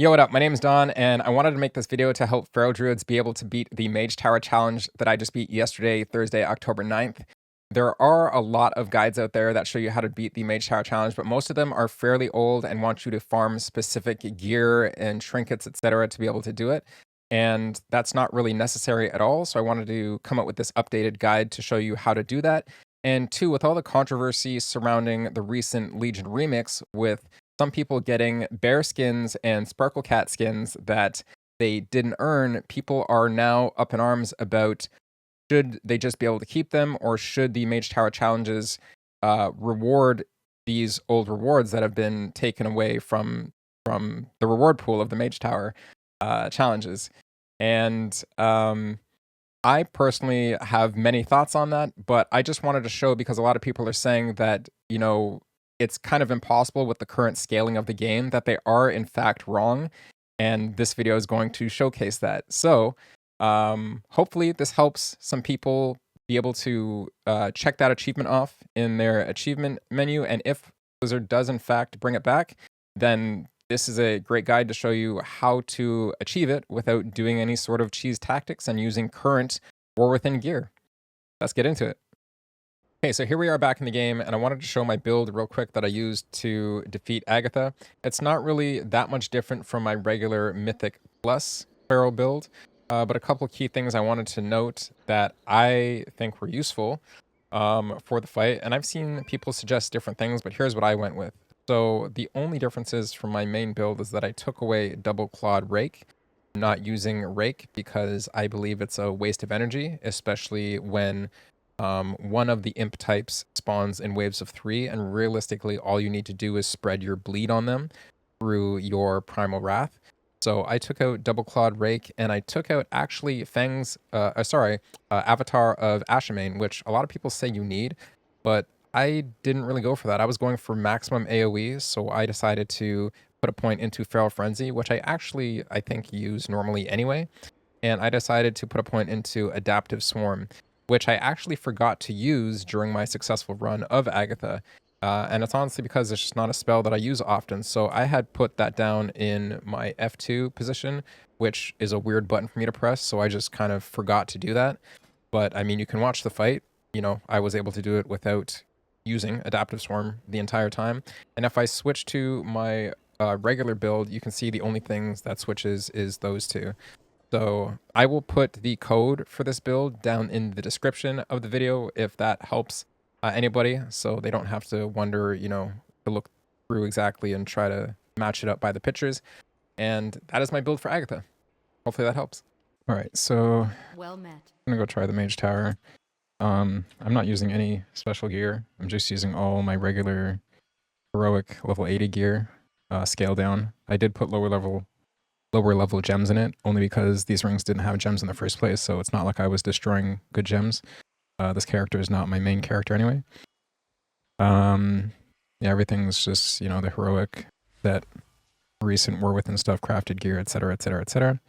Yo, what up? My name is Don, and I wanted to make this video to help Feral Druids be able to beat the Mage Tower challenge that I just beat yesterday, Thursday, October 9th. There are a lot of guides out there that show you how to beat the Mage Tower challenge, but most of them are fairly old and want you to farm specific gear and trinkets, etc. to be able to do it. And that's not really necessary at all, so I wanted to come up with this updated guide to show you how to do that. And two, with all the controversy surrounding the recent Legion remix with some people getting bear skins and sparkle cat skins that they didn't earn, people are now up in arms about should they just be able to keep them, or should the Mage Tower challenges reward these old rewards that have been taken away from the reward pool of the Mage Tower challenges. And I personally have many thoughts on that, but I just wanted to show, because a lot of people are saying that, you know, it's kind of impossible with the current scaling of the game, that they are in fact wrong, and this video is going to showcase that. So hopefully this helps some people be able to check that achievement off in their achievement menu, and if Blizzard does in fact bring it back, then this is a great guide to show you how to achieve it without doing any sort of cheese tactics and using current War Within gear. Let's get into it. Okay, so here we are back in the game, and I wanted to show my build real quick that I used to defeat Agatha. It's not really that much different from my regular Mythic Plus Feral build, but a couple key things I wanted to note that I think were useful for the fight, and I've seen people suggest different things, but here's what I went with. So the only differences from my main build is that I took away Double Clawed Rake. I'm not using Rake because I believe it's a waste of energy, especially when one of the imp types spawns in waves of 3, and realistically all you need to do is spread your bleed on them through your Primal Wrath. So I took out Double Clawed Rake, and I took out actually Avatar of Ashamain, which a lot of people say you need, but I didn't really go for that. I was going for maximum AoE, so I decided to put a point into Feral Frenzy, which I think use normally anyway, and I decided to put a point into Adaptive Swarm, which I actually forgot to use during my successful run of Agatha. And it's honestly because it's just not a spell that I use often. So I had put that down in my F2 position, which is a weird button for me to press. So I just kind of forgot to do that. But I mean, you can watch the fight. You know, I was able to do it without using Adaptive Swarm the entire time. And if I switch to my regular build, you can see the only things that switches is those two. So I will put the code for this build down in the description of the video if that helps anybody, so they don't have to wonder, you know, to look through exactly and try to match it up by the pictures. And that is my build for Agatha. Hopefully that helps. All right, so Well met. I'm gonna go try the Mage Tower. I'm not using any special gear. I'm just using all my regular heroic level 80 gear, scale down. I did put lower level gems in it, only because these rings didn't have gems in the first place, so it's not like I was destroying good gems. This character is not my main character anyway. Yeah, everything's just, you know, the heroic, that recent War Within stuff, crafted gear, etc, etc, etc.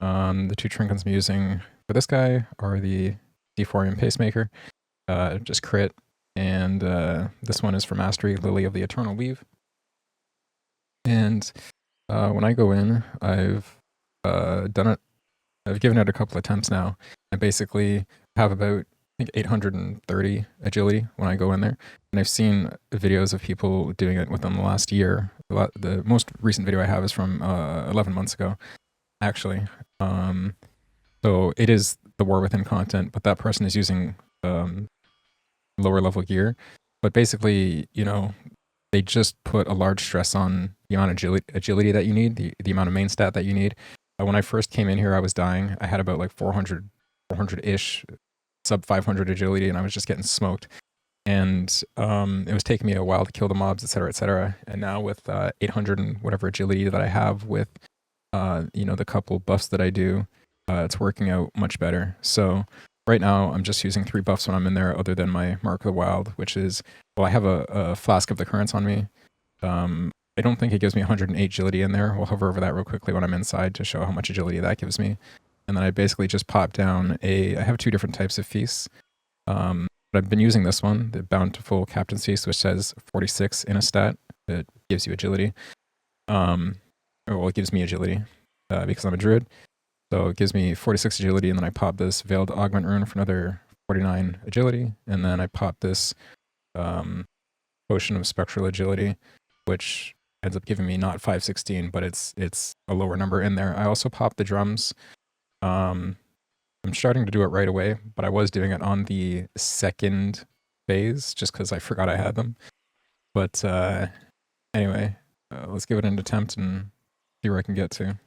The two trinkets I'm using for this guy are the Dephorium Pacemaker, just crit, and this one is for Mastery, Lily of the Eternal Weave. And when I go in, I've done it. I've given it a couple attempts now. I basically have about, I think, 830 agility when I go in there, and I've seen videos of people doing it within the last year. The most recent video I have is from 11 months ago, actually. So it is the War Within content, but that person is using lower level gear. But basically, you know, they just put a large stress on the amount of agility that you need, the amount of main stat that you need. When I first came in here, I was dying. I had about like 400-ish, sub 500 agility, and I was just getting smoked. And it was taking me a while to kill the mobs, etc, etc. And now with 800 and whatever agility that I have with, you know, the couple buffs that I do, it's working out much better. So right now, I'm just using 3 buffs when I'm in there, other than my Mark of the Wild, which is, well, I have a Flask of the Currents on me. I don't think it gives me 108 agility in there. We'll hover over that real quickly when I'm inside to show how much agility that gives me. And then I basically just pop down I have 2 different types of feasts. But I've been using this one, the Bountiful Captain's Feast, which says 46 in a stat. It gives you agility. well, it gives me agility because I'm a druid. So it gives me 46 agility, and then I pop this Veiled Augment Rune for another 49 agility, and then I pop this Potion of Spectral Agility, which ends up giving me not 516, but it's a lower number in there. I also pop the drums. I'm starting to do it right away, but I was doing it on the second phase just because I forgot I had them. But anyway, let's give it an attempt and see where I can get to.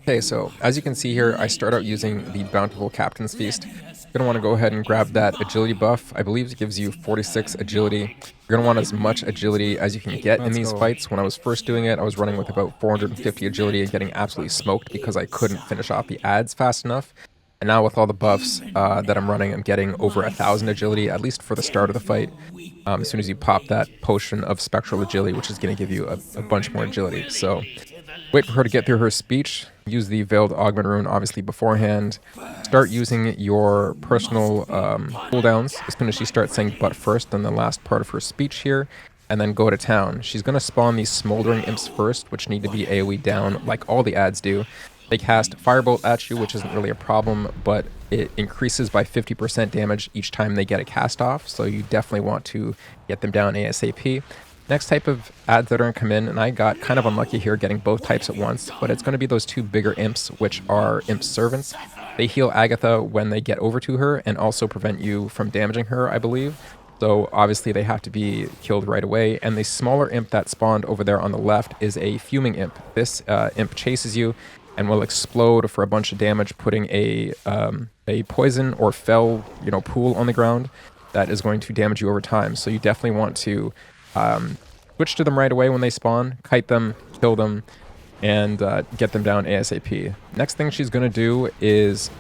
Okay, so as you can see here, I start out using the Bountiful Captain's Feast. You're going to want to go ahead and grab that agility buff. I believe it gives you 46 agility. You're going to want as much agility as you can get in these fights. When I was first doing it, I was running with about 450 agility and getting absolutely smoked because I couldn't finish off the ads fast enough. And now with all the buffs that I'm running, I'm getting over 1,000 agility, at least for the start of the fight. As soon as you pop that Potion of Spectral Agility, which is going to give you a bunch more agility. So wait for her to get through her speech. Use the Veiled Augment Rune, obviously, beforehand. Start using your personal cooldowns as soon as she starts saying "but" first, then the last part of her speech here, and then go to town. She's going to spawn these Smoldering Imps first, which need to be AoE down, like all the ads do. They cast Firebolt at you, which isn't really a problem, but it increases by 50% damage each time they get a cast off, so you definitely want to get them down ASAP. Next type of ads that are going to come in, and I got kind of unlucky here getting both types at once, but it's going to be those two bigger imps, which are imp servants. They heal Agatha when they get over to her and also prevent you from damaging her, I believe. So obviously they have to be killed right away. And the smaller imp that spawned over there on the left is a fuming imp. This imp chases you and will explode for a bunch of damage, putting a poison or fell pool on the ground that is going to damage you over time. So you definitely want to switch to them right away when they spawn, kite them, kill them, and get them down ASAP. Next thing she's going to do is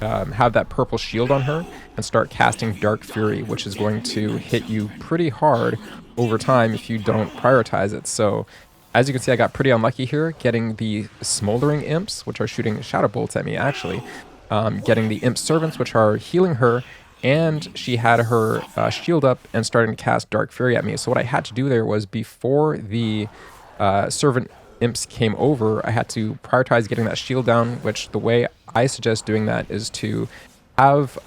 have that purple shield on her and start casting Dark Fury, which is going to hit you pretty hard over time if you don't prioritize it. So as you can see, I got pretty unlucky here, getting the Smoldering Imps, which are shooting Shadow Bolts at me, actually. Getting the Imp Servants, which are healing her, and she had her shield up and starting to cast Dark Fury at me. So what I had to do there was, before the Servant Imps came over, I had to prioritize getting that shield down, which the way I suggest doing that is to have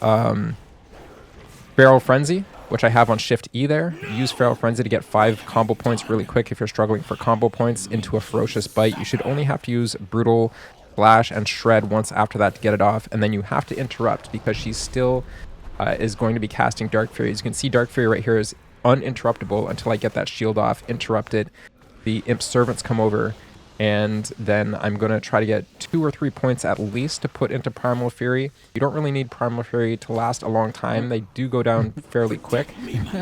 Feral Frenzy, which I have on Shift E there. Use Feral Frenzy to get 5 combo points really quick if you're struggling for combo points into a Ferocious Bite. You should only have to use Brutal, Slash, and Shred once after that to get it off, and then you have to interrupt because she's still is going to be casting Dark Fury. As you can see, Dark Fury right here is uninterruptible until I get that shield off, interrupt it. The Imp Servants come over, and then I'm going to try to get 2 or 3 points at least to put into Primal Fury. You don't really need Primal Fury to last a long time. They do go down fairly quick,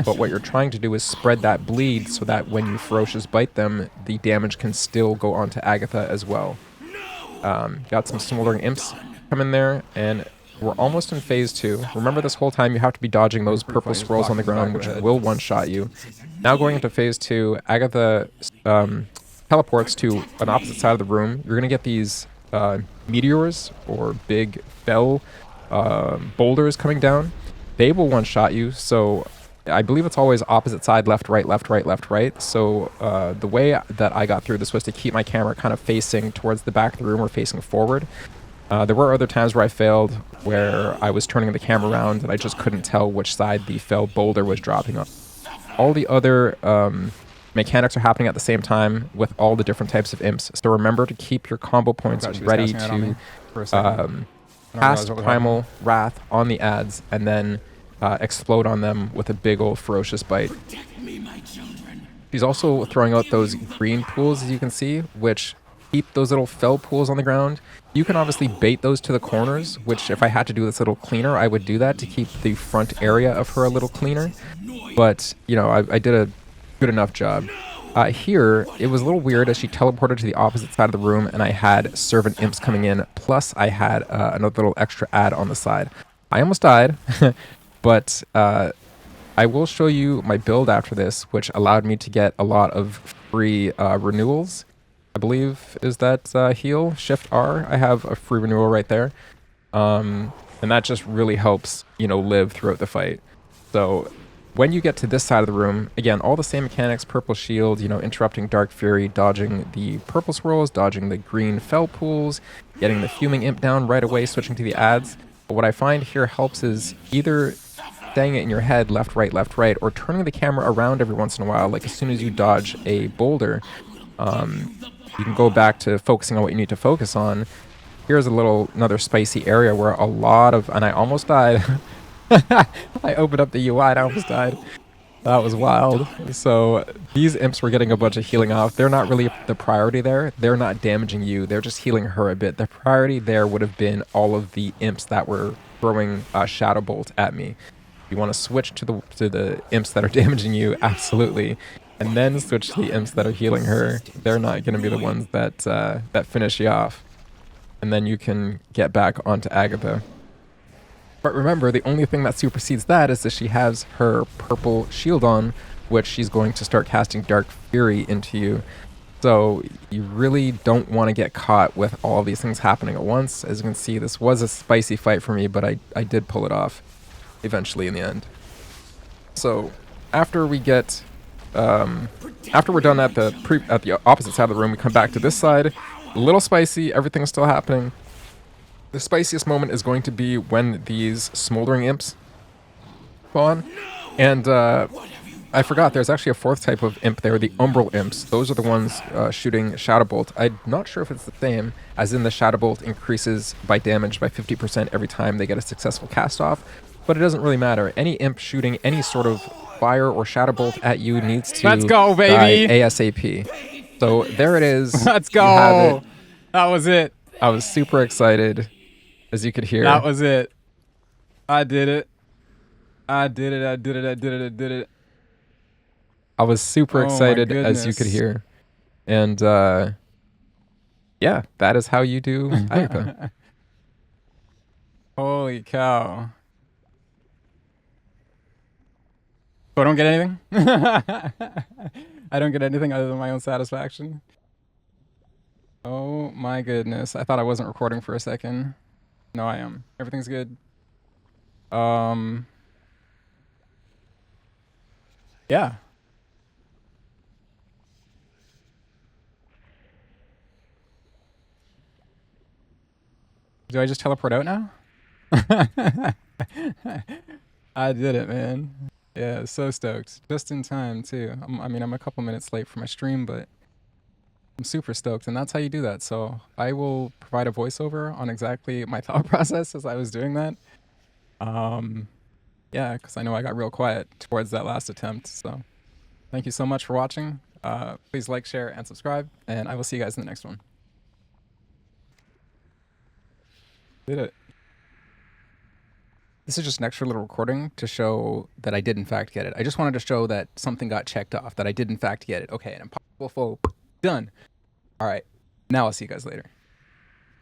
but what you're trying to do is spread that bleed so that when you Ferocious Bite them, the damage can still go on to Agatha as well. Got some Smoldering Imps come in there, and we're almost in phase 2. Remember, this whole time you have to be dodging those purple swirls on the ground, which will one-shot you. Now going into phase 2, Agatha teleports to an opposite side of the room. You're going to get these meteors, or big fell boulders coming down. They will one-shot you, so I believe it's always opposite side, left, right, left, right, left, right. So the way that I got through this was to keep my camera kind of facing towards the back of the room or facing forward. There were other times where I failed, where I was turning the camera around and I just couldn't tell which side the fell boulder was dropping on. All the other mechanics are happening at the same time with all the different types of imps. So remember to keep your combo points ready to cast Primal Wrath on the ads and then explode on them with a big old Ferocious Bite. She's also throwing out those green pools, as you can see, which keep those little fell pools on the ground. You can obviously bait those to the corners, which if I had to do this little cleaner, I would do that to keep the front area of her a little cleaner. But, I did a good enough job. Here, it was a little weird as she teleported to the opposite side of the room and I had Servant Imps coming in, plus I had another little extra ad on the side. I almost died, but I will show you my build after this, which allowed me to get a lot of free renewals. I believe is that heal, Shift R. I have a free renewal right there. And that just really helps, live throughout the fight. So when you get to this side of the room, again, all the same mechanics, purple shield, you know, interrupting Dark Fury, dodging the purple swirls, dodging the green fell pools, getting the fuming imp down right away, switching to the ads. But what I find here helps is either staying it in your head, left, right, or turning the camera around every once in a while. Like as soon as you dodge a boulder, you can go back to focusing on what you need to focus on. Here's another spicy area where a lot of, and I almost died. I opened up the UI and I almost died. That was wild. So these imps were getting a bunch of healing off. They're not really the priority there. They're not damaging you. They're just healing her a bit. The priority there would have been all of the imps that were throwing Shadow Bolt at me. You want to switch to the imps that are damaging you, absolutely, and then switch to the imps that are healing her. They're not going to be the ones that that finish you off, and then you can get back onto Agatha. But remember, the only thing that supersedes that is that she has her purple shield on, which she's going to start casting Dark Fury into you. So you really don't want to get caught with all of these things happening at once. As you can see, this was a spicy fight for me, but I did pull it off eventually in the end. So after we get, after we're done at the opposite side of the room, we come back to this side. A little spicy, everything's still happening. The spiciest moment is going to be when these smoldering imps spawn. And I forgot, there's actually a fourth type of imp there, the umbral imps. Those are the ones shooting Shadow Bolt. I'm not sure if it's the same, as in the Shadow Bolt increases by damage by 50% every time they get a successful cast off. But it doesn't really matter. Any imp shooting any sort of fire or Shadow Bolt at you needs to Let's go, baby! die ASAP. So there it is. Let's go! That was it. I was super excited, as you could hear. That was it. I did it. I did it. I did it. I did it. I did it. I was super excited, as you could hear. And yeah, that is how you do Agatha. Holy cow. So I don't get anything? I don't get anything other than my own satisfaction. Oh my goodness. I thought I wasn't recording for a second. No, I am. Everything's good. Yeah. Do I just teleport out now? I did it, man. Yeah, so stoked. Just in time, too. I mean, I'm a couple minutes late for my stream, but I'm super stoked, and that's how you do that. So I will provide a voiceover on exactly my thought process as I was doing that. Yeah, because I know I got real quiet towards that last attempt. So thank you so much for watching. Please like, share, and subscribe, and I will see you guys in the next one. Did it. This is just an extra little recording to show that I did in fact get it. I just wanted to show that something got checked off, that I did in fact get it. Okay, an impossible foe. Done. All right. Now I'll see you guys later.